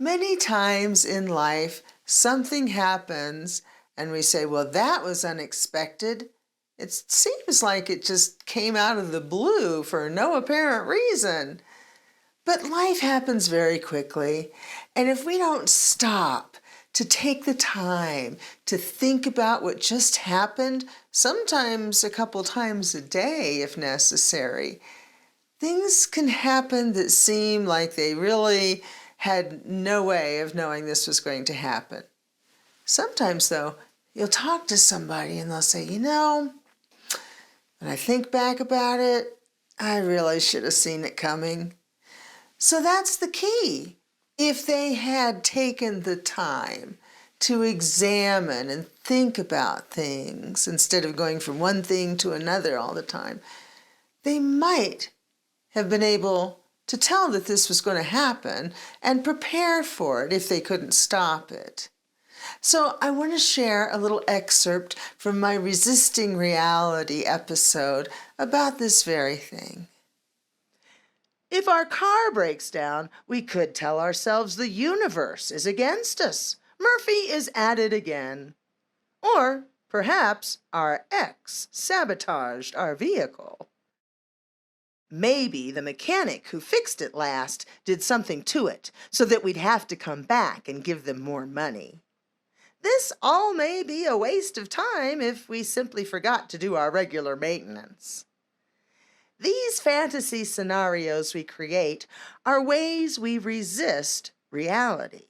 Many times in life, something happens and we say, well, that was unexpected. It seems like it just came out of the blue for no apparent reason. But life happens very quickly, and if we don't stop to take the time to think about what just happened, sometimes a couple times a day if necessary, things can happen that seem like they really had no way of knowing this was going to happen. Sometimes, though, you'll talk to somebody and they'll say, when I think back about it, I really should have seen it coming. So that's the key. If they had taken the time to examine and think about things instead of going from one thing to another all the time, they might have been able to tell that this was going to happen and prepare for it if they couldn't stop it. So I want to share a little excerpt from my Resisting Reality episode about this very thing. If our car breaks down, we could tell ourselves the universe is against us. Murphy is at it again. Or perhaps our ex sabotaged our vehicle. Maybe the mechanic who fixed it last did something to it so that we'd have to come back and give them more money. This all may be a waste of time if we simply forgot to do our regular maintenance. These fantasy scenarios we create are ways we resist reality.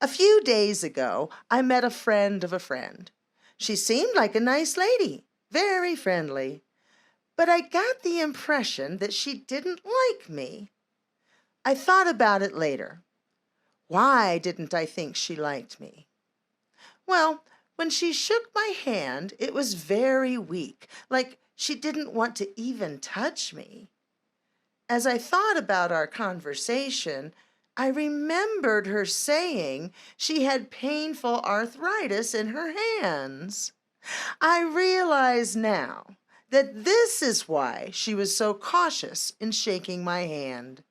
A few days ago, I met a friend of a friend. She seemed like a nice lady, very friendly, but I got the impression that she didn't like me. I thought about it later. Why didn't I think she liked me? Well, when she shook my hand, it was very weak, like she didn't want to even touch me. As I thought about our conversation, I remembered her saying she had painful arthritis in her hands. I realize now that this is why she was so cautious in shaking my hand.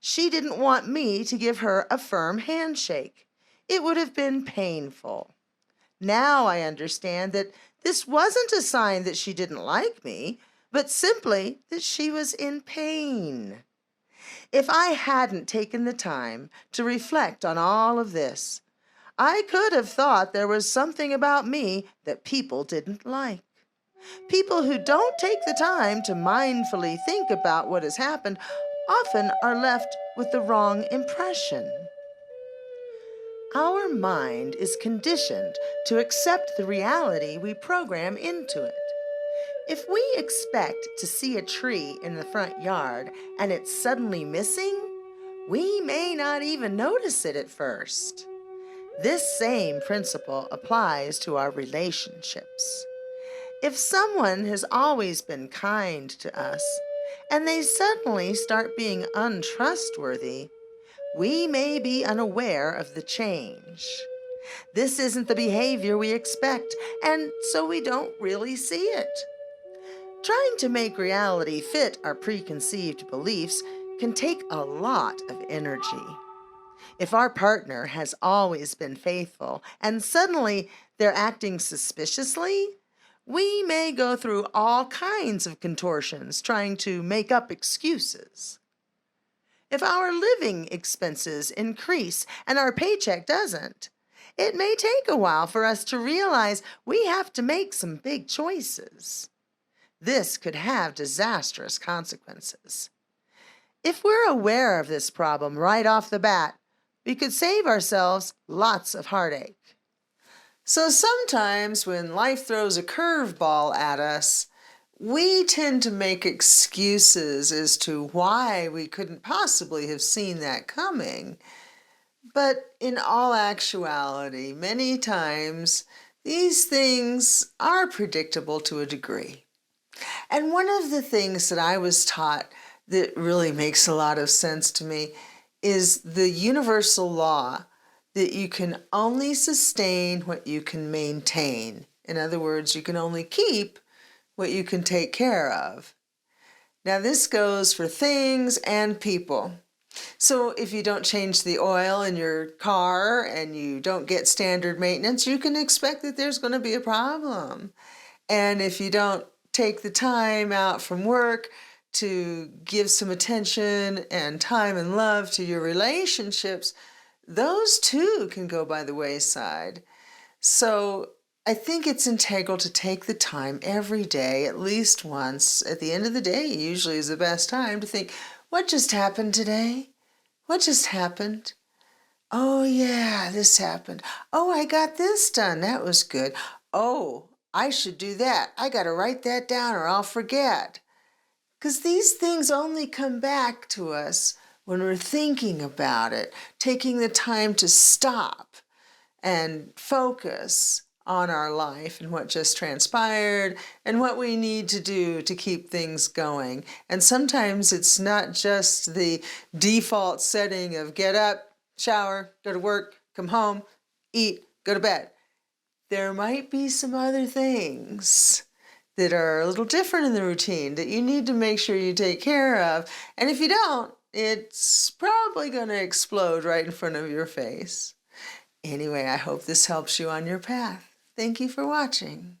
She didn't want me to give her a firm handshake. It would have been painful. Now I understand that this wasn't a sign that she didn't like me, but simply that she was in pain. If I hadn't taken the time to reflect on all of this, I could have thought there was something about me that people didn't like. People who don't take the time to mindfully think about what has happened often are left with the wrong impression. Our mind is conditioned to accept the reality we program into it. If we expect to see a tree in the front yard and it's suddenly missing, we may not even notice it at first. This same principle applies to our relationships. If someone has always been kind to us and they suddenly start being untrustworthy, we may be unaware of the change. This isn't the behavior we expect, and so we don't really see it. Trying to make reality fit our preconceived beliefs can take a lot of energy. If our partner has always been faithful and suddenly they're acting suspiciously, we may go through all kinds of contortions trying to make up excuses. If our living expenses increase and our paycheck doesn't, it may take a while for us to realize we have to make some big choices. This could have disastrous consequences. If we're aware of this problem right off the bat, we could save ourselves lots of heartache. So sometimes when life throws a curveball at us, we tend to make excuses as to why we couldn't possibly have seen that coming. But in all actuality, many times, these things are predictable to a degree. And one of the things that I was taught that really makes a lot of sense to me is the universal law that you can only sustain what you can maintain. In other words, you can only keep what you can take care of. Now, this goes for things and people. So if you don't change the oil in your car and you don't get standard maintenance, you can expect that there's going to be a problem. And if you don't take the time out from work to give some attention and time and love to your relationships, those too can go by the wayside. So I think it's integral to take the time every day, at least once. At the end of the day, usually is the best time to think, what just happened today? What just happened? Oh, yeah, this happened. Oh, I got this done. That was good. Oh, I should do that. I got to write that down or I'll forget. Because these things only come back to us when we're thinking about it, taking the time to stop and focus on our life and what just transpired and what we need to do to keep things going. And sometimes it's not just the default setting of get up, shower, go to work, come home, eat, go to bed. There might be some other things that are a little different in the routine that you need to make sure you take care of. And if you don't, it's probably going to explode right in front of your face. Anyway, I hope this helps you on your path. Thank you for watching.